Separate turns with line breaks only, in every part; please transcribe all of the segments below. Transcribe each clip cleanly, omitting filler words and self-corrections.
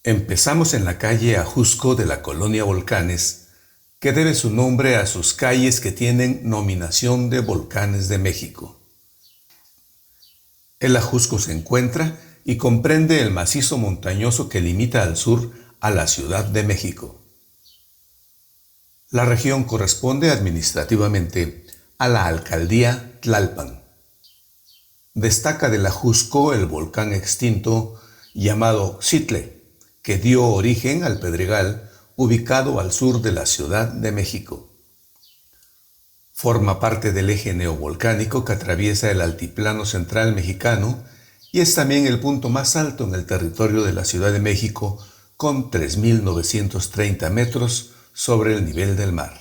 Empezamos en la calle Ajusco de la colonia Volcanes, que debe su nombre a sus calles que tienen nominación de Volcanes de México. El Ajusco se encuentra y comprende el macizo montañoso que limita al sur a la Ciudad de México. La región corresponde administrativamente a la alcaldía Tlalpan. Destaca del Ajusco el volcán extinto llamado Xitle, que dio origen al Pedregal, ubicado al sur de la Ciudad de México. Forma parte del eje neovolcánico que atraviesa el altiplano central mexicano y es también el punto más alto en el territorio de la Ciudad de México, con 3.930 metros sobre el nivel del mar.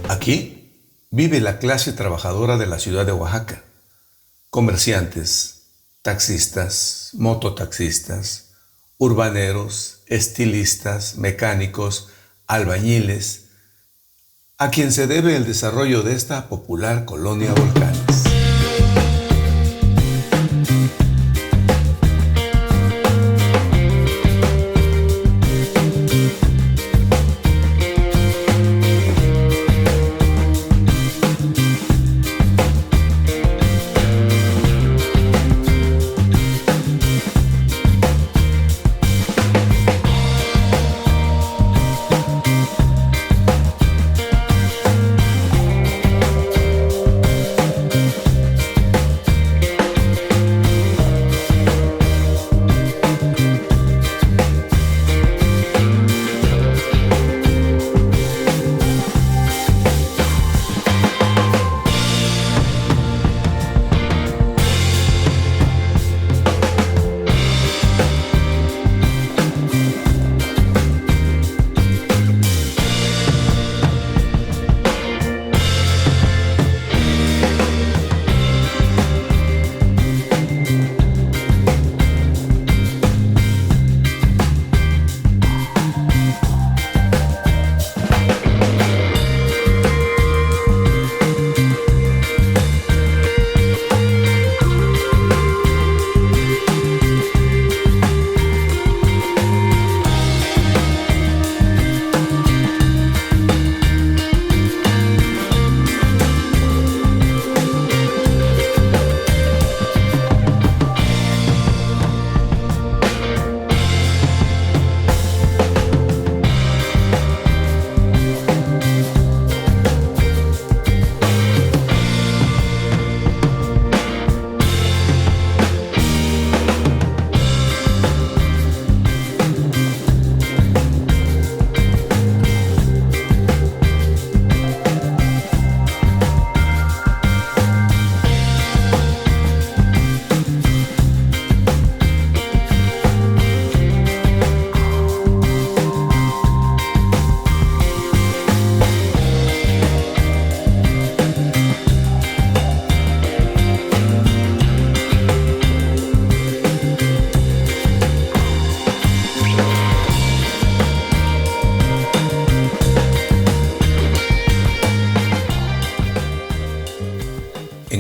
Aquí vive la clase trabajadora de la ciudad de Oaxaca: comerciantes, taxistas, mototaxistas, urbaneros, estilistas, mecánicos, albañiles, a quien se debe el desarrollo de esta popular colonia Volcanes.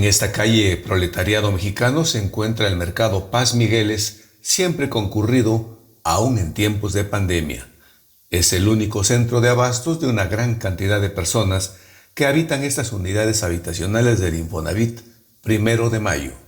esta calle Proletariado Mexicano se encuentra el mercado Paz Migueles, siempre concurrido, aún en tiempos de pandemia. Es el único centro de abastos de una gran cantidad de personas que habitan estas unidades habitacionales del Infonavit 1 de Mayo.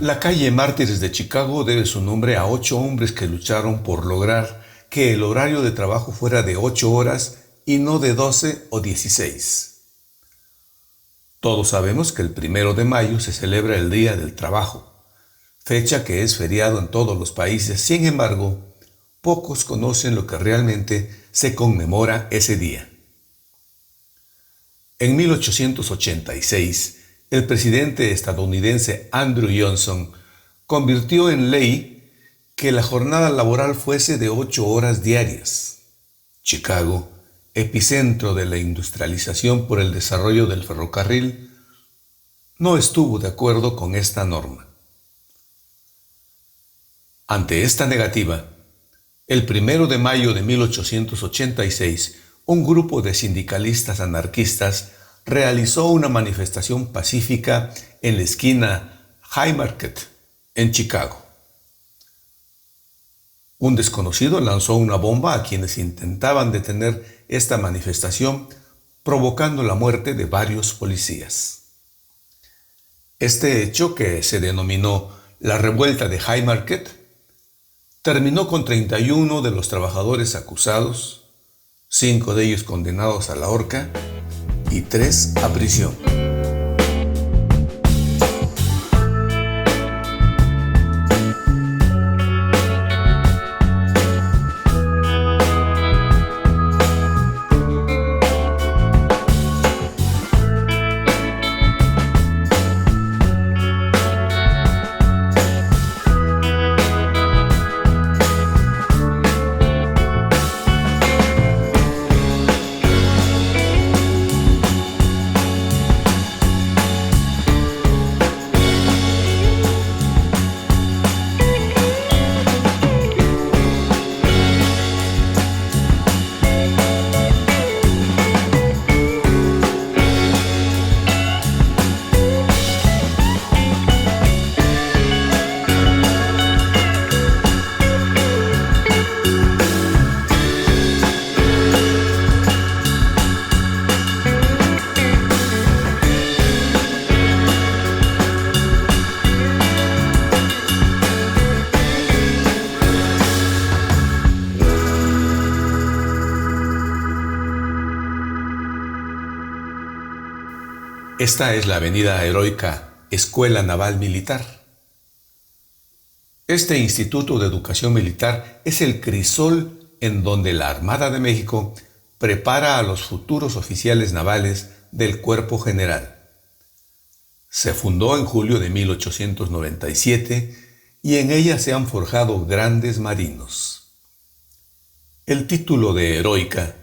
La calle Mártires de Chicago debe su nombre a 8 hombres que lucharon por lograr que el horario de trabajo fuera de 8 horas y no de 12 o 16. Todos sabemos que el 1 de mayo se celebra el Día del Trabajo, fecha que es feriado en todos los países. Sin embargo, pocos conocen lo que realmente se conmemora ese día. En 1886, el presidente estadounidense Andrew Johnson convirtió en ley que la jornada laboral fuese de 8 horas diarias. Chicago, epicentro de la industrialización por el desarrollo del ferrocarril, no estuvo de acuerdo con esta norma. Ante esta negativa, el 1 de mayo de 1886, un grupo de sindicalistas anarquistas realizó una manifestación pacífica en la esquina Haymarket, en Chicago. Un desconocido lanzó una bomba a quienes intentaban detener esta manifestación, provocando la muerte de varios policías. Este hecho, que se denominó la Revuelta de Haymarket, terminó con 31 de los trabajadores acusados, 5 de ellos condenados a la horca y 3 a prisión. Esta es la avenida Heroica, Escuela Naval Militar. Este Instituto de Educación Militar es el crisol en donde la Armada de México prepara a los futuros oficiales navales del Cuerpo General. Se fundó en julio de 1897 y en ella se han forjado grandes marinos. El título de Heroica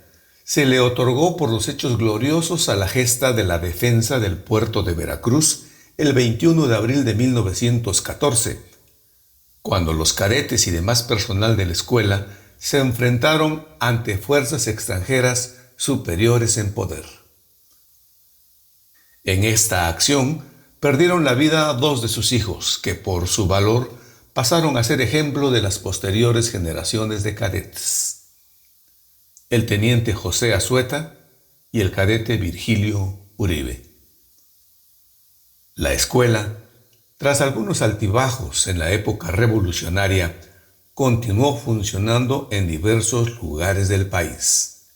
se le otorgó por los hechos gloriosos a la gesta de la defensa del puerto de Veracruz el 21 de abril de 1914, cuando los cadetes y demás personal de la escuela se enfrentaron ante fuerzas extranjeras superiores en poder. En esta acción perdieron la vida dos de sus hijos, que por su valor pasaron a ser ejemplo de las posteriores generaciones de cadetes: el teniente José Azueta y el cadete Virgilio Uribe. La escuela, tras algunos altibajos en la época revolucionaria, continuó funcionando en diversos lugares del país.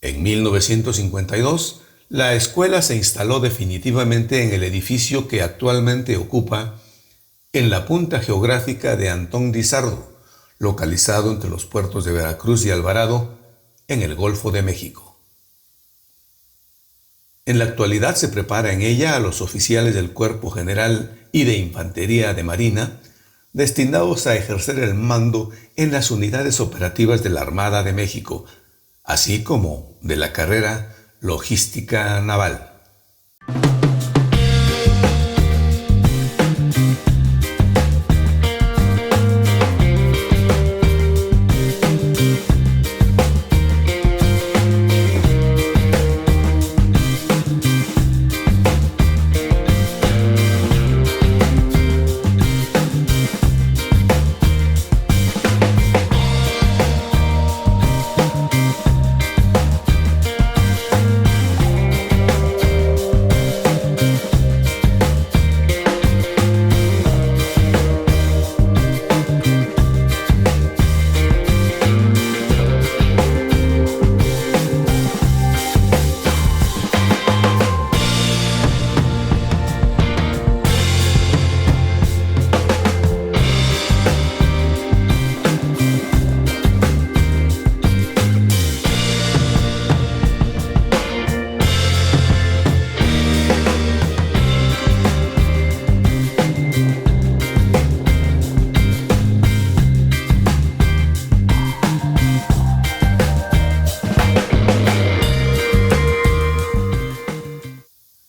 En 1952, la escuela se instaló definitivamente en el edificio que actualmente ocupa en la punta geográfica de Antón Lizardo, localizado entre los puertos de Veracruz y Alvarado, en el Golfo de México. En la actualidad se prepara en ella a los oficiales del Cuerpo General y de Infantería de Marina, destinados a ejercer el mando en las unidades operativas de la Armada de México, así como de la carrera Logística Naval.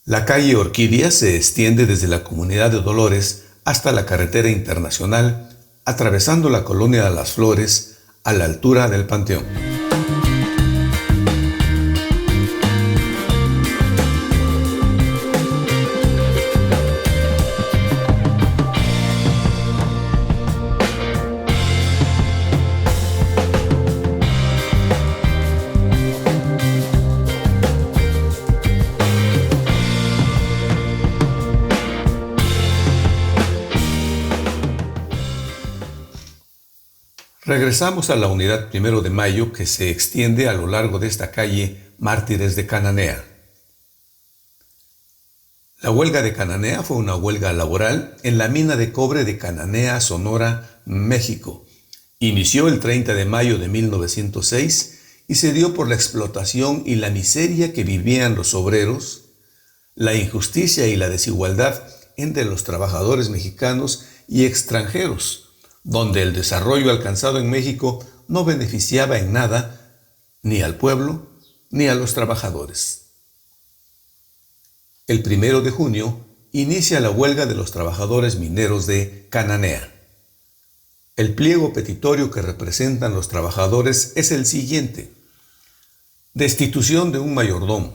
La calle Orquídea se extiende desde la comunidad de Dolores hasta la carretera internacional, atravesando la colonia de Las Flores a la altura del Panteón. Regresamos a la unidad 1 de Mayo, que se extiende a lo largo de esta calle Mártires de Cananea. La huelga de Cananea fue una huelga laboral en la mina de cobre de Cananea, Sonora, México. Inició el 30 de mayo de 1906 y se dio por la explotación y la miseria que vivían los obreros, la injusticia y la desigualdad entre los trabajadores mexicanos y extranjeros, donde el desarrollo alcanzado en México no beneficiaba en nada ni al pueblo ni a los trabajadores. El 1 de junio inicia la huelga de los trabajadores mineros de Cananea. El pliego petitorio que representan los trabajadores es el siguiente: destitución de un mayordomo,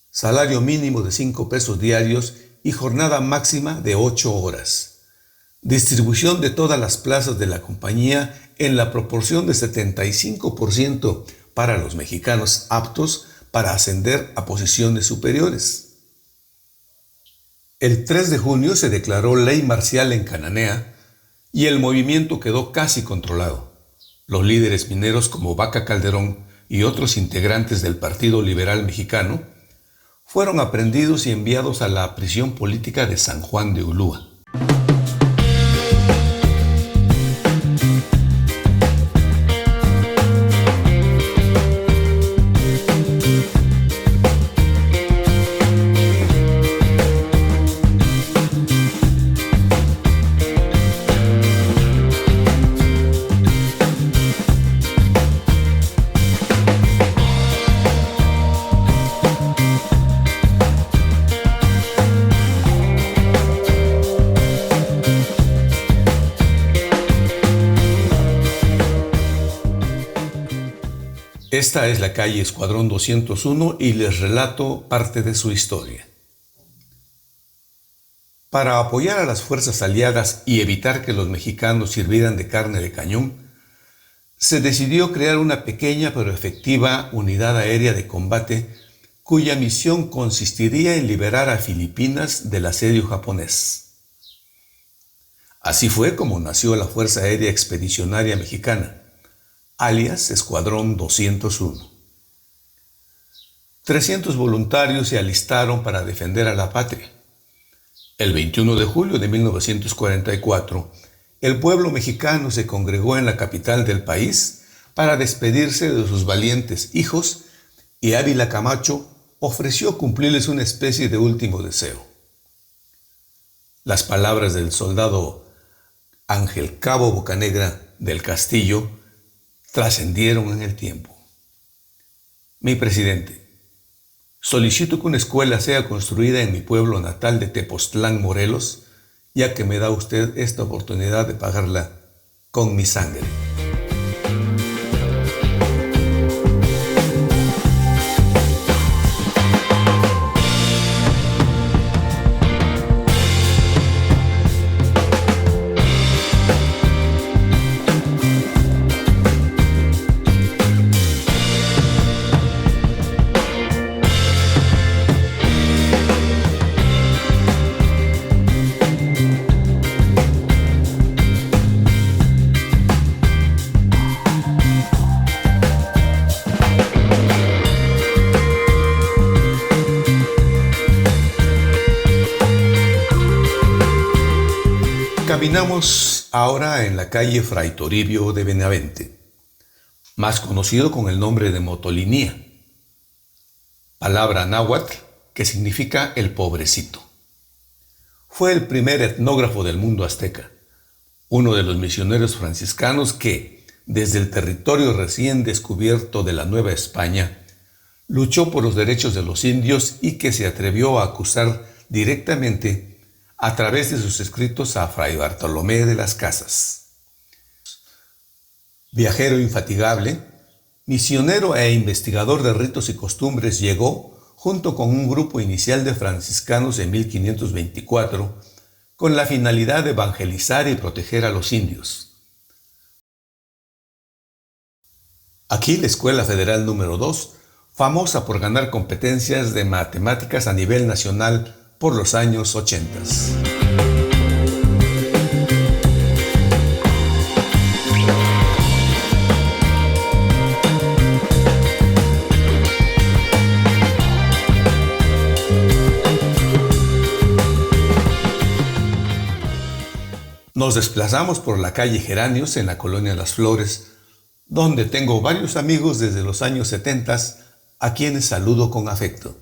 salario mínimo de 5 pesos diarios y jornada máxima de 8 horas. Distribución de todas las plazas de la compañía en la proporción de 75% para los mexicanos aptos para ascender a posiciones superiores. El 3 de junio se declaró ley marcial en Cananea y el movimiento quedó casi controlado. Los líderes mineros como Vaca Calderón y otros integrantes del Partido Liberal Mexicano fueron aprehendidos y enviados a la prisión política de San Juan de Ulúa. Esta es la calle Escuadrón 201 y les relato parte de su historia. Para apoyar a las fuerzas aliadas y evitar que los mexicanos sirvieran de carne de cañón, se decidió crear una pequeña pero efectiva unidad aérea de combate cuya misión consistiría en liberar a Filipinas del asedio japonés. Así fue como nació la Fuerza Aérea Expedicionaria Mexicana, alias Escuadrón 201. 300 voluntarios se alistaron para defender a la patria. El 21 de julio de 1944, el pueblo mexicano se congregó en la capital del país para despedirse de sus valientes hijos y Ávila Camacho ofreció cumplirles una especie de último deseo. Las palabras del soldado Ángel Cabo Bocanegra del Castillo trascendieron en el tiempo. Mi presidente, solicito que una escuela sea construida en mi pueblo natal de Tepoztlán, Morelos, ya que me da usted esta oportunidad de pagarla con mi sangre. Caminamos ahora en la calle Fray Toribio de Benavente, más conocido con el nombre de Motolinía, palabra náhuatl que significa el pobrecito. Fue el primer etnógrafo del mundo azteca, uno de los misioneros franciscanos que, desde el territorio recién descubierto de la Nueva España, luchó por los derechos de los indios y que se atrevió a acusar directamente a través de sus escritos a Fray Bartolomé de las Casas. Viajero infatigable, misionero e investigador de ritos y costumbres, llegó, junto con un grupo inicial de franciscanos en 1524, con la finalidad de evangelizar y proteger a los indios. Aquí la Escuela Federal número 2, famosa por ganar competencias de matemáticas a nivel nacional por los años 80. Nos desplazamos por la calle Geranios en la colonia Las Flores, donde tengo varios amigos desde los años 70 a quienes saludo con afecto.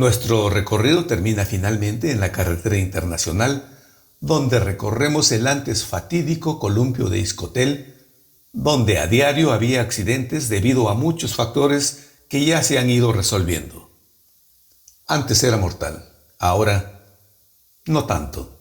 Nuestro recorrido termina finalmente en la carretera internacional, donde recorremos el antes fatídico columpio de Izcotel, donde a diario había accidentes debido a muchos factores que ya se han ido resolviendo. Antes era mortal, ahora no tanto.